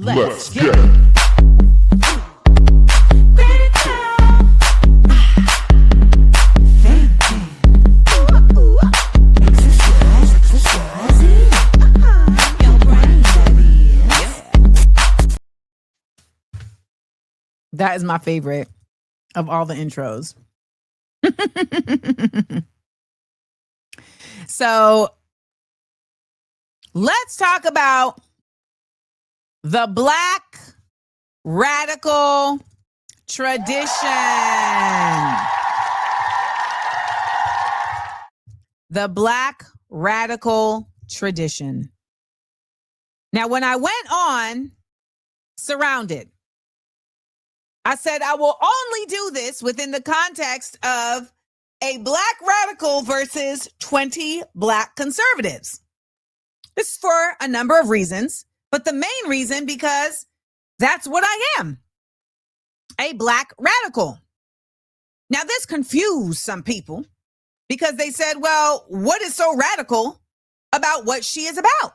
Let's get it. That is my favorite of all the intros. So let's talk about the Black radical tradition. The Black radical tradition. Now, when I went on Surrounded, I said I will only do this within the context of a Black radical versus 20 Black conservatives. This is for a number of reasons, but the main reason because that's what I am, a Black radical. Now, this confused some people because they said, well, what is so radical about what she is about?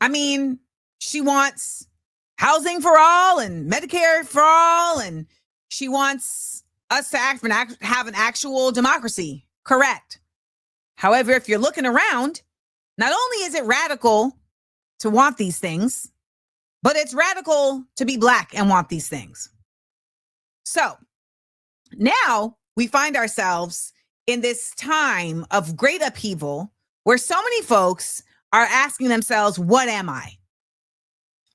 I mean, she wants housing for all and Medicare for all, and she wants us to have an actual democracy. Correct. However, if you're looking around, not only is it radical to want these things, but it's radical to be Black and want these things. So now we find ourselves in this time of great upheaval where so many folks are asking themselves, what am I?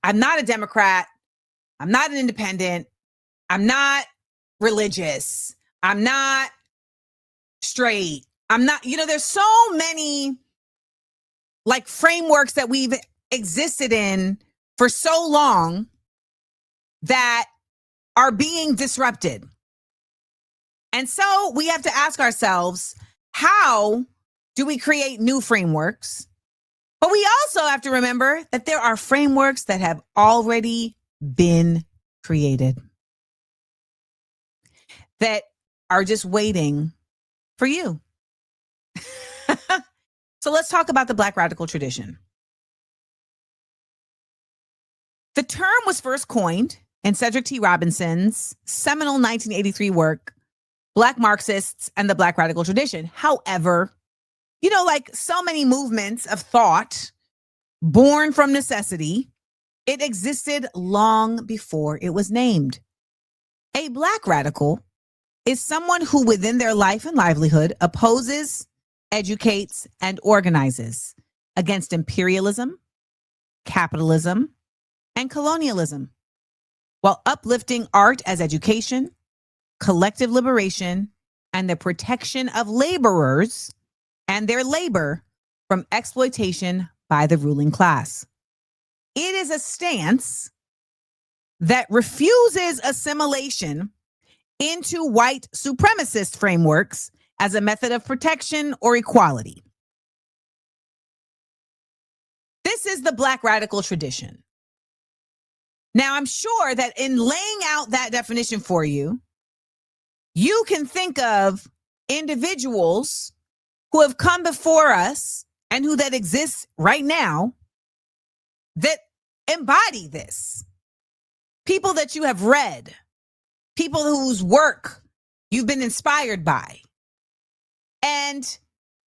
I'm not a Democrat. I'm not an independent. I'm not religious. I'm not straight. I'm not, there's so many like frameworks that we've existed in for so long that are being disrupted. And so we have to ask ourselves, how do we create new frameworks? But we also have to remember that there are frameworks that have already been created that are just waiting for you. So let's talk about the Black radical tradition. The term was first coined in Cedric T. Robinson's seminal 1983 work, Black Marxists and the Black Radical Tradition. However, like so many movements of thought born from necessity, it existed long before it was named. A Black radical is someone who within their life and livelihood opposes, educates, and organizes against imperialism, capitalism, and colonialism, while uplifting art as education, collective liberation, and the protection of laborers and their labor from exploitation by the ruling class. It is a stance that refuses assimilation into white supremacist frameworks as a method of protection or equality. This is the Black radical tradition. Now, I'm sure that in laying out that definition for you, you can think of individuals who have come before us and who that exists right now that embody this. People that you have read, people whose work you've been inspired by. And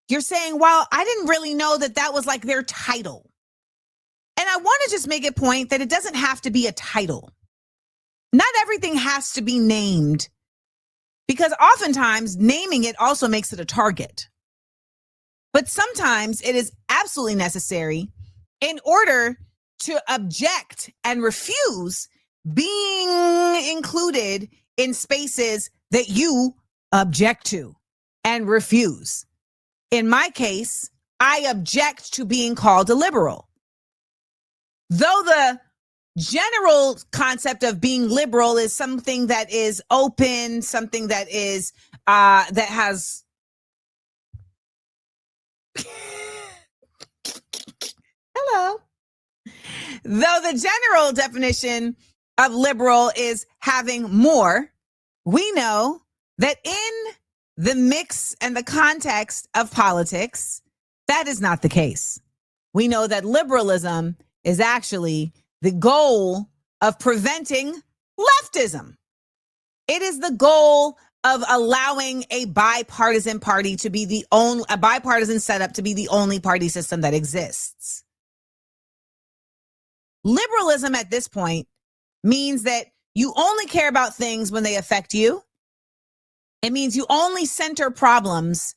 you're saying, well, I didn't really know that that was like their title. And I want to just make a point that it doesn't have to be a title. Not everything has to be named, because oftentimes naming it also makes it a target. But sometimes it is absolutely necessary in order to object and refuse being included in spaces that you object to and refuse. In my case, I object to being called a liberal. Though the general concept of being liberal is something that is open, something that is that has hello. Though the general definition of liberal is having more, we know that in the mix and the context of politics, that is not the case. We know that liberalism is actually the goal of preventing leftism. It is the goal of allowing a bipartisan party to be a bipartisan setup to be the only party system that exists. Liberalism at this point means that you only care about things when they affect you. It means you only center problems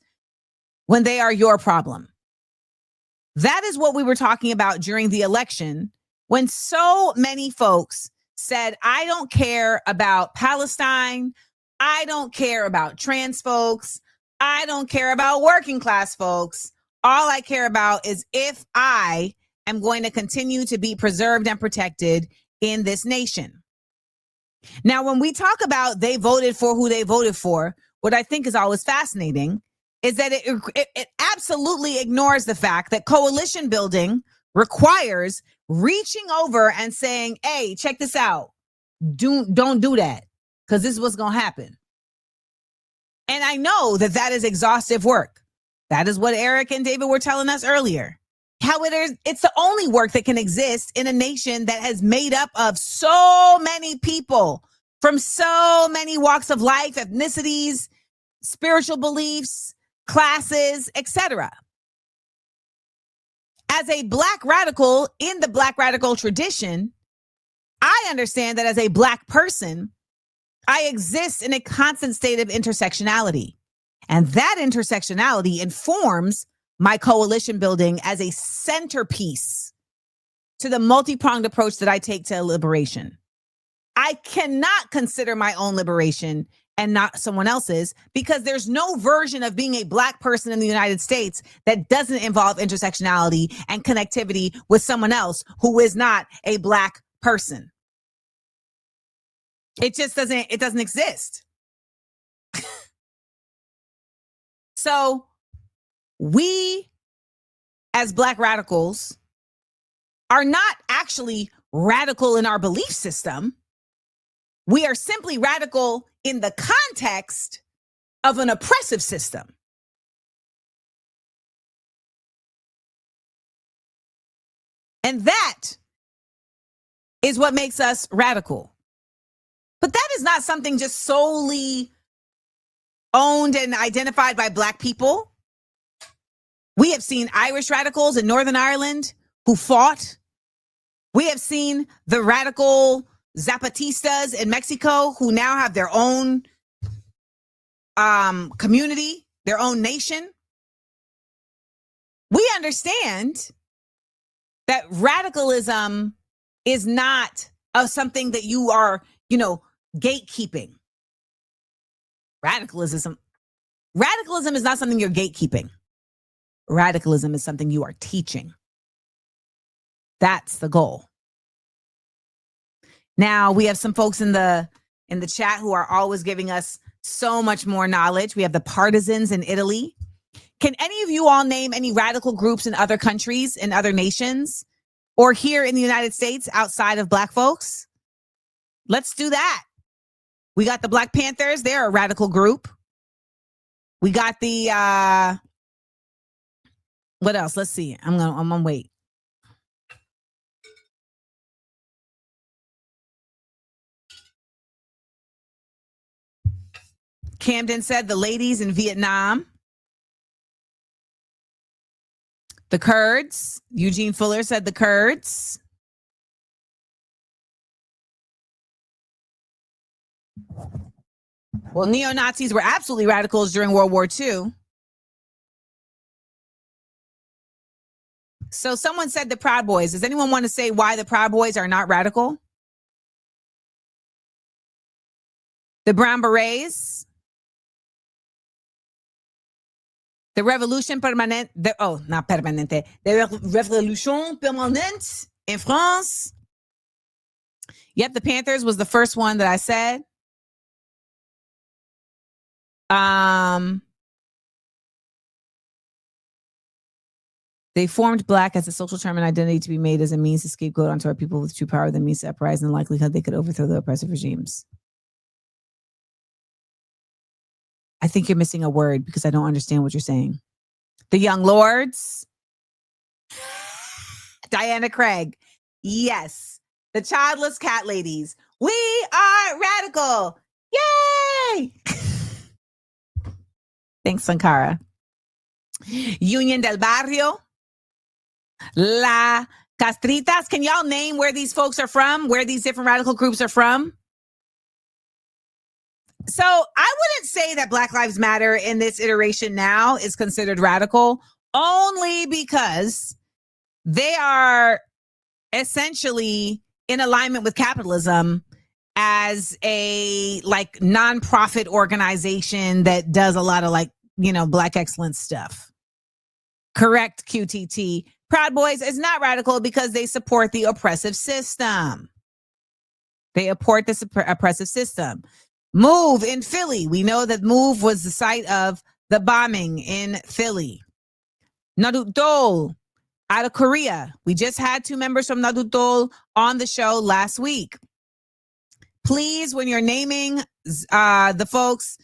when they are your problem. That is what we were talking about during the election, when so many folks said, I don't care about Palestine. I don't care about trans folks. I don't care about working class folks. All I care about is if I am going to continue to be preserved and protected in this nation. Now, when we talk about they voted for who they voted for, what I think is always fascinating is that it absolutely ignores the fact that coalition building requires reaching over and saying, hey, check this out. Don't do that, because this is what's going to happen. And I know that that is exhaustive work. That is what Eric and David were telling us earlier. How it's the only work that can exist in a nation that has made up of so many people from so many walks of life, ethnicities, spiritual beliefs, classes, etc. As a Black radical in the Black radical tradition, I understand that as a Black person, I exist in a constant state of intersectionality. And that intersectionality informs my coalition building as a centerpiece to the multi-pronged approach that I take to liberation. I cannot consider my own liberation and not someone else's, because there's no version of being a Black person in the United States that doesn't involve intersectionality and connectivity with someone else who is not a Black person. It just doesn't exist. So we, as Black radicals, are not actually radical in our belief system. We are simply radical in the context of an oppressive system. And that is what makes us radical. But that is not something just solely owned and identified by Black people. We have seen Irish radicals in Northern Ireland who fought. We have seen the radical Zapatistas in Mexico who now have their own community, their own nation. We understand that radicalism is not of something that you are, gatekeeping. Radicalism is not something you're gatekeeping. Radicalism is something you are teaching. That's the goal. Now, we have some folks in the chat who are always giving us so much more knowledge. We have the partisans in Italy. Can any of you all name any radical groups in other countries, in other nations, or here in the United States outside of Black folks? Let's do that. We got the Black Panthers. They're a radical group. We got the, what else? Let's see. I'm gonna wait. Camden said the ladies in Vietnam. The Kurds. Eugene Fuller said the Kurds. Well, neo-Nazis were absolutely radicals during World War II. So someone said the Proud Boys. Does anyone want to say why the Proud Boys are not radical? The Brown Berets. The Revolution Permanente. Not Permanente. The Revolution Permanente in France. Yep, the Panthers was the first one that I said. They formed Black as a social term and identity to be made as a means to scapegoat onto our people with true power that means to uprise and the likelihood they could overthrow the oppressive regimes. I think you're missing a word because I don't understand what you're saying. The Young Lords. Diana Craig. Yes. The childless cat ladies. We are radical. Yay! Thanks, Sankara. Union del Barrio. La Castritas. Can y'all name where these folks are from? Where these different radical groups are from? So I wouldn't say that Black Lives Matter in this iteration now is considered radical, only because they are essentially in alignment with capitalism as a like nonprofit organization that does a lot of like, Black excellence stuff. Correct, QTT. Proud Boys is not radical because they support the oppressive system. They support the oppressive system. Move in Philly. We know that Move was the site of the bombing in Philly. Nadutol out of Korea. We just had 2 members from Nadutol on the show last week. Please, when you're naming the folks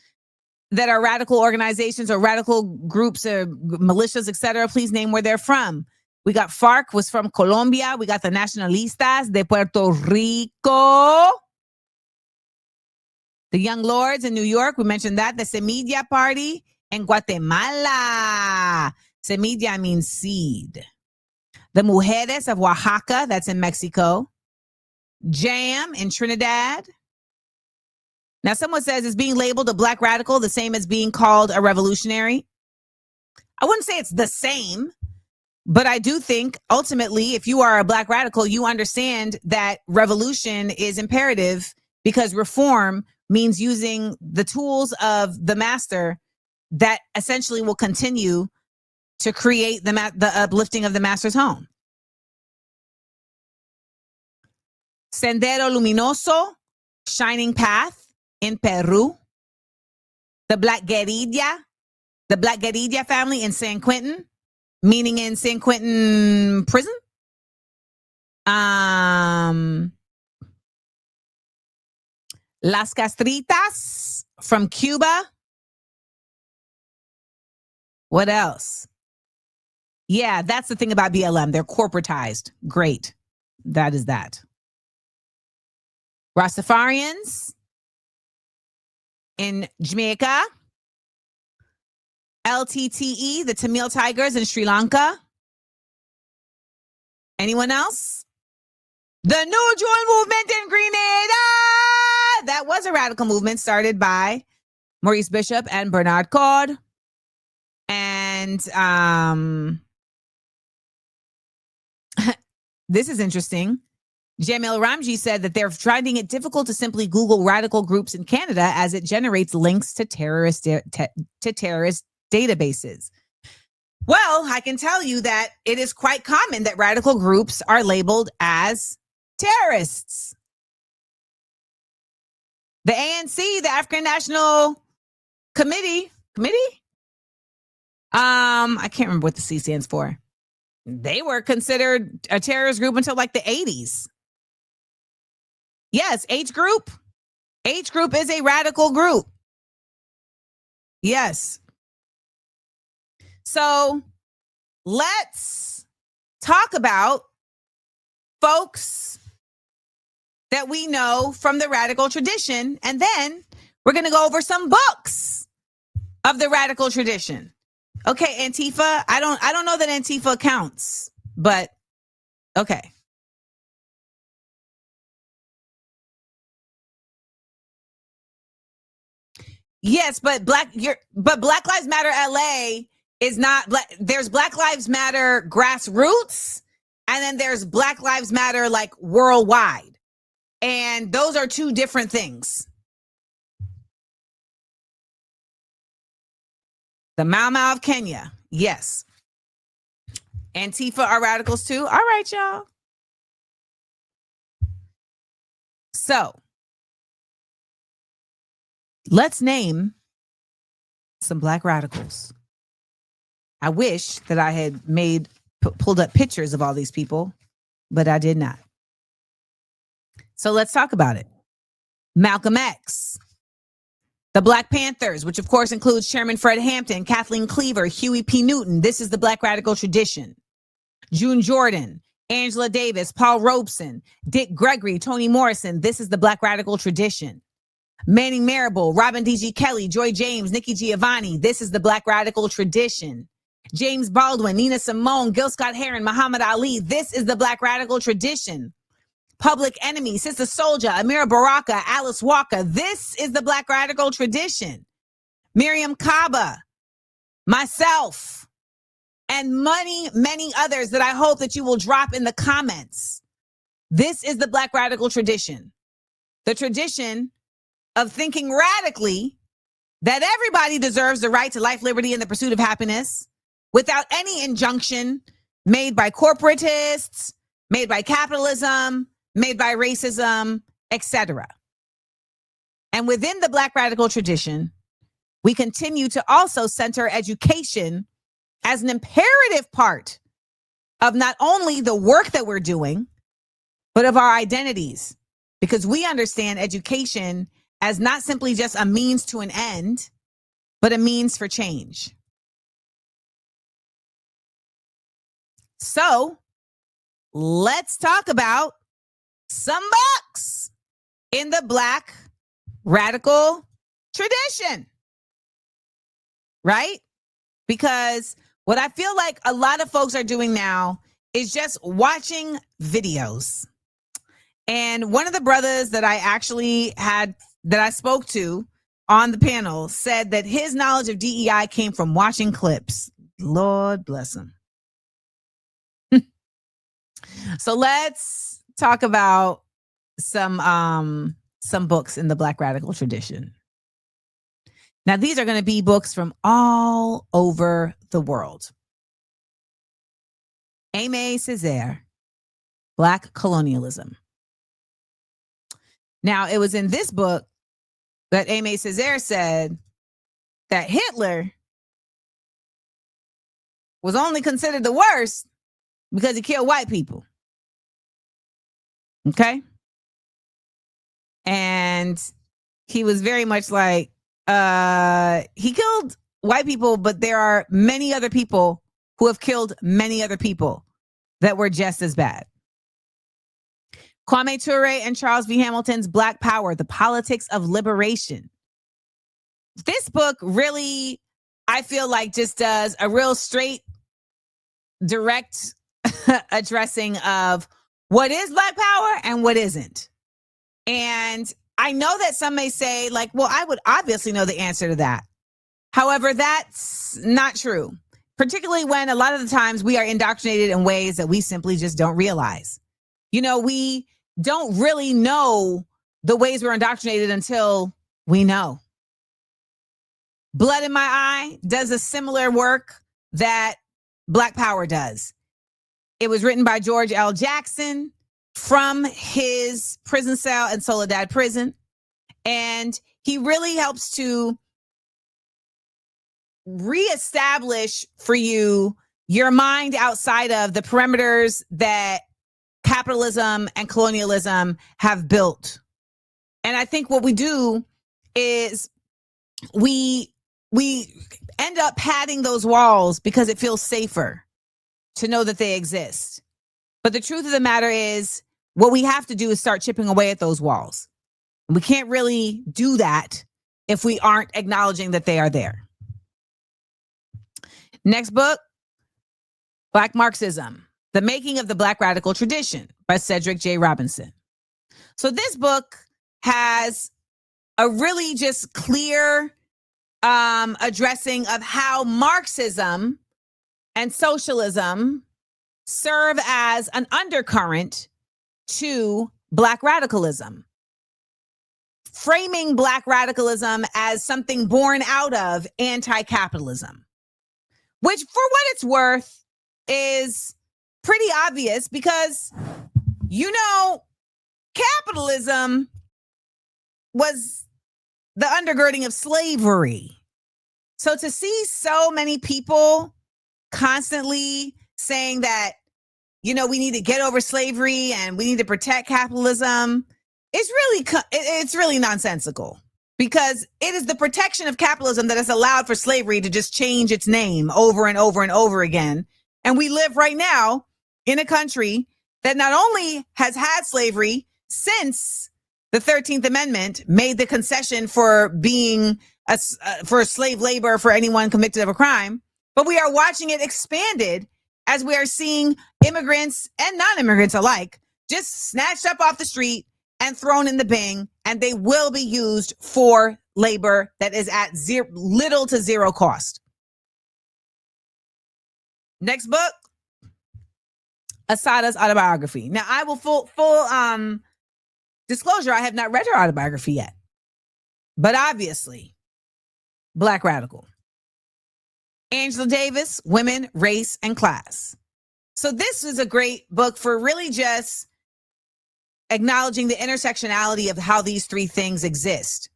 that are radical organizations or radical groups or militias, etc., please name where they're from. We got FARC was from Colombia. We got the Nacionalistas de Puerto Rico. The Young Lords in New York, we mentioned that. The Semilla Party in Guatemala. Semilla means seed. The Mujeres of Oaxaca, that's in Mexico. JAM in Trinidad. Now, someone says, is being labeled a Black radical the same as being called a revolutionary? I wouldn't say it's the same, but I do think ultimately, if you are a Black radical, you understand that revolution is imperative because reform means using the tools of the master that essentially will continue to create the uplifting of the master's home. Sendero Luminoso, Shining Path in Peru. The Black Guerrilla family in San Quentin, meaning in San Quentin prison. Las Castritas from Cuba. What else? Yeah, that's the thing about BLM. They're corporatized. Great. That is that. Rastafarians in Jamaica. LTTE, the Tamil Tigers in Sri Lanka. Anyone else? The New Jewel Movement in Grenada. That was a radical movement started by Maurice Bishop and Bernard Codd. And this is interesting. Jamil Ramji said that they're finding it difficult to simply Google radical groups in Canada as it generates links to terrorist databases. Well, I can tell you that it is quite common that radical groups are labeled as terrorists. The ANC, the African National Committee, I can't remember what the C stands for. They were considered a terrorist group until like the 80s. Yes, H group. H group is a radical group. Yes. So let's talk about folks that we know from the radical tradition, and then we're going to go over some books of the radical tradition. Okay, Antifa. I don't know that Antifa counts, but okay. Yes, but Black Lives Matter LA is not black. There's Black Lives Matter grassroots, and then there's Black Lives Matter like worldwide. And those are 2 different things. The Mau Mau of Kenya. Yes. Antifa are radicals too. All right, y'all. So let's name some Black radicals. I wish that I had pulled up pictures of all these people, but I did not. So let's talk about it. Malcolm X. The Black Panthers, which of course includes Chairman Fred Hampton, Kathleen Cleaver, Huey P. Newton. This is the Black radical tradition. June Jordan, Angela Davis, Paul Robeson, Dick Gregory, Toni Morrison. This is the Black radical tradition. Manning Marable, Robin D.G. Kelly, Joy James, Nikki Giovanni. This is the Black radical tradition. James Baldwin, Nina Simone, Gil Scott Heron, Muhammad Ali. This is the Black radical tradition. Public Enemy, Sister Soldier, Amira Baraka, Alice Walker. This is the Black radical tradition. Miriam Makeba, myself, and many others that I hope that you will drop in the comments. This is the Black radical tradition. The tradition of thinking radically that everybody deserves the right to life, liberty, and the pursuit of happiness without any injunction made by corporatists, made by capitalism, made by racism, etc. And within the Black radical tradition, we continue to also center education as an imperative part of not only the work that we're doing, but of our identities, because we understand education as not simply just a means to an end, but a means for change. So let's talk about some books in the Black radical tradition, right? Because what I feel like a lot of folks are doing now is just watching videos. And one of the brothers that I spoke to on the panel said that his knowledge of DEI came from watching clips. Lord bless him. So let's talk about some books in the Black radical tradition. Now, these are going to be books from all over the world. Aimé Césaire, Black Colonialism. Now, it was in this book that Aimé Césaire said that Hitler was only considered the worst because he killed white people. Okay? And he was very much like, he killed white people, but there are many other people who have killed many other people that were just as bad. Kwame Ture and Charles V. Hamilton's Black Power, The Politics of Liberation. This book really, I feel like, just does a real straight, direct addressing of what is Black Power and what isn't. And I know that some may say, like, well, I would obviously know the answer to that. However, that's not true, particularly when a lot of the times we are indoctrinated in ways that we simply just don't realize. You know, we don't really know the ways we're indoctrinated until we know. Blood in My Eye does a similar work that Black Power does. It was written by George L. Jackson from his prison cell in Soledad Prison. And he really helps to reestablish for you your mind outside of the perimeters that capitalism and colonialism have built. And I think what we do is we end up padding those walls because it feels safer to know that they exist. But the truth of the matter is, what we have to do is start chipping away at those walls. We can't really do that if we aren't acknowledging that they are there. Next book, Black Marxism, The Making of the Black Radical Tradition by Cedric J. Robinson. So this book has a really just clear addressing of how Marxism and socialism serve as an undercurrent to Black radicalism, framing Black radicalism as something born out of anti-capitalism, which, for what it's worth, is pretty obvious because, you know, capitalism was the undergirding of slavery. So to see so many people constantly saying that, you know, we need to get over slavery and we need to protect capitalism, it's really nonsensical, because it is the protection of capitalism that has allowed for slavery to just change its name over and over and over again. And we live right now in a country that not only has had slavery since the 13th Amendment made the concession for being for slave labor for anyone convicted of a crime, but we are watching it expanded as we are seeing immigrants and non-immigrants alike just snatched up off the street and thrown in the bin, and they will be used for labor that is at little to zero cost. Next book, Assata's autobiography. Now, I will full disclosure, I have not read her autobiography yet, but obviously, Black radical. Angela Davis, Women, Race, and Class. So this is a great book for really just acknowledging the intersectionality of how these three things exist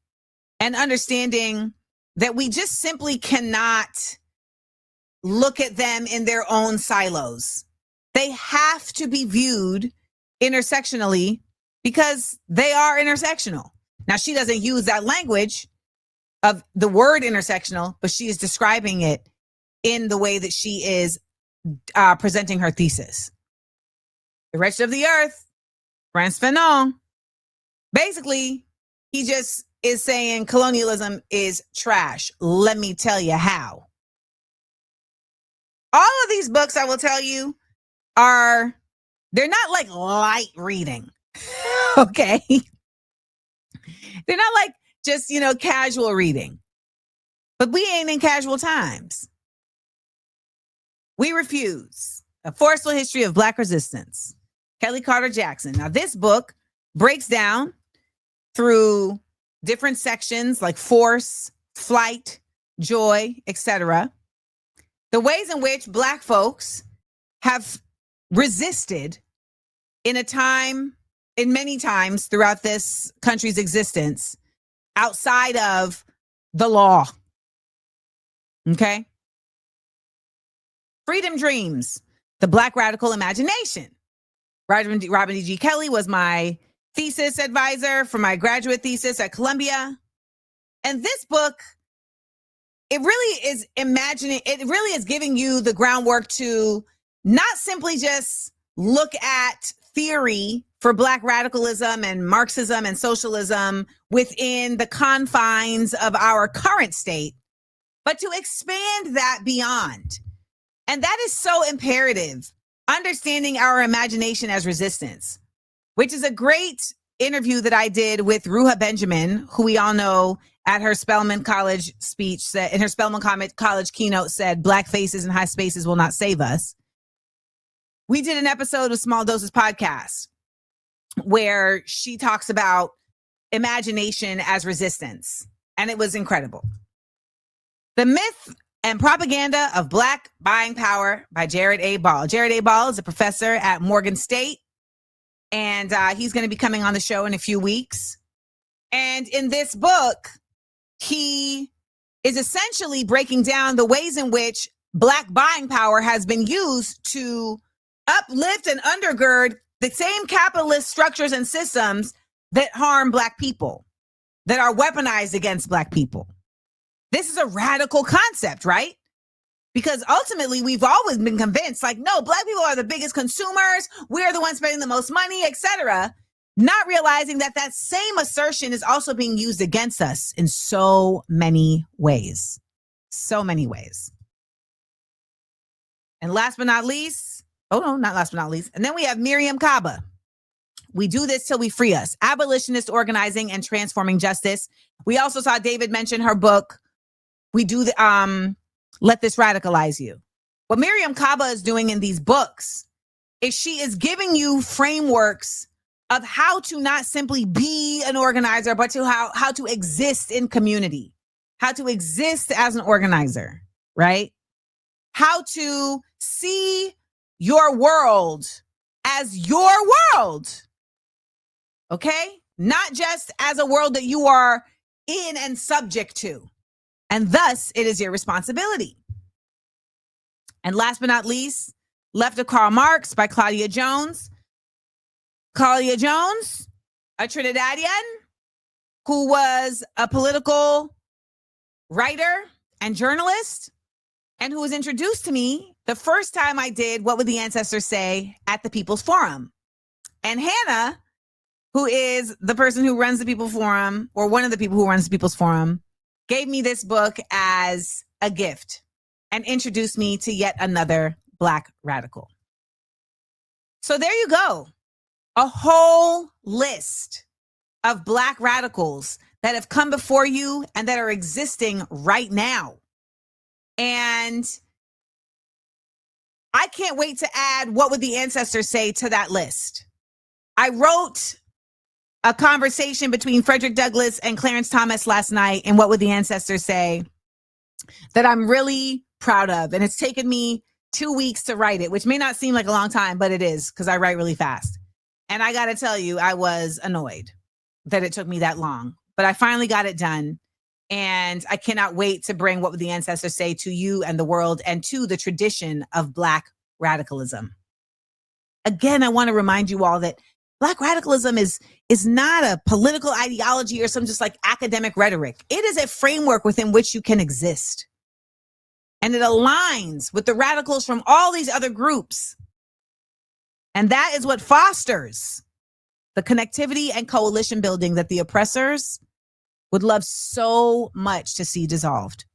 and understanding that we just simply cannot look at them in their own silos. They have to be viewed intersectionally because they are intersectional. Now, she doesn't use that language of the word intersectional, but she is describing it in the way that she is presenting her thesis. The Wretched of the Earth, Frantz Fanon. Basically, he just is saying colonialism is trash. Let me tell you how. All of these books, I will tell you, they're not like light reading. Okay. They're not like just, casual reading. But we ain't in casual times. We Refuse, A Forceful History of Black Resistance, Kelly Carter Jackson. Now, this book breaks down through different sections like force, flight, joy, etc., the ways in which Black folks have resisted in many times throughout this country's existence outside of the law. Okay? Freedom Dreams, The Black Radical Imagination. Robin D. G. Kelly was my thesis advisor for my graduate thesis at Columbia. And this book, it really is giving you the groundwork to not simply just look at theory for Black radicalism and Marxism and socialism within the confines of our current state, but to expand that beyond. And that is so imperative, understanding our imagination as resistance, which is a great interview that I did with Ruha Benjamin, who we all know at her Spelman College speech, in her Spelman College keynote said, Black faces and high spaces will not save us. We did an episode of Small Doses Podcast where she talks about imagination as resistance, and it was incredible. The Myth and Propaganda of Black Buying Power by Jared A. Ball. Jared A. Ball is a professor at Morgan State, and he's going to be coming on the show in a few weeks. And in this book, he is essentially breaking down the ways in which Black buying power has been used to uplift and undergird the same capitalist structures and systems that harm Black people, that are weaponized against Black people. This is a radical concept, right? Because ultimately, we've always been convinced, like, no, Black people are the biggest consumers. We're the ones spending the most money, etc. Not realizing that that same assertion is also being used against us in so many ways. So many ways. And last but not least, and then we have Miriam Makeba. We Do This Till We Free Us, Abolitionist Organizing and Transforming Justice. We also saw David mention her book, Let This Radicalize You. What Miriam Makeba is doing in these books is she is giving you frameworks of how to not simply be an organizer, but to how to exist in community, how to exist as an organizer, right? How to see your world as your world, okay? Not just as a world that you are in and subject to. And thus, it is your responsibility. And last but not least, Left of Karl Marx by Claudia Jones. Claudia Jones, a Trinidadian who was a political writer and journalist, and who was introduced to me the first time I did What Would the Ancestors Say at the People's Forum. And Hannah, who is the person who runs the People Forum, or one of the people who runs the People's Forum, gave me this book as a gift and introduced me to yet another Black radical. So there you go. A whole list of Black radicals that have come before you and that are existing right now. And I can't wait to add What Would the Ancestors Say to that list. I wrote a conversation between Frederick Douglass and Clarence Thomas last night in What Would the Ancestors Say that I'm really proud of. And it's taken me 2 weeks to write it, which may not seem like a long time, but it is, because I write really fast. And I got to tell you, I was annoyed that it took me that long, but I finally got it done. And I cannot wait to bring What Would the Ancestors Say to you and the world and to the tradition of Black radicalism. Again, I want to remind you all that Black radicalism is not a political ideology or some just like academic rhetoric. It is a framework within which you can exist. And it aligns with the radicals from all these other groups. And that is what fosters the connectivity and coalition building that the oppressors would love so much to see dissolved.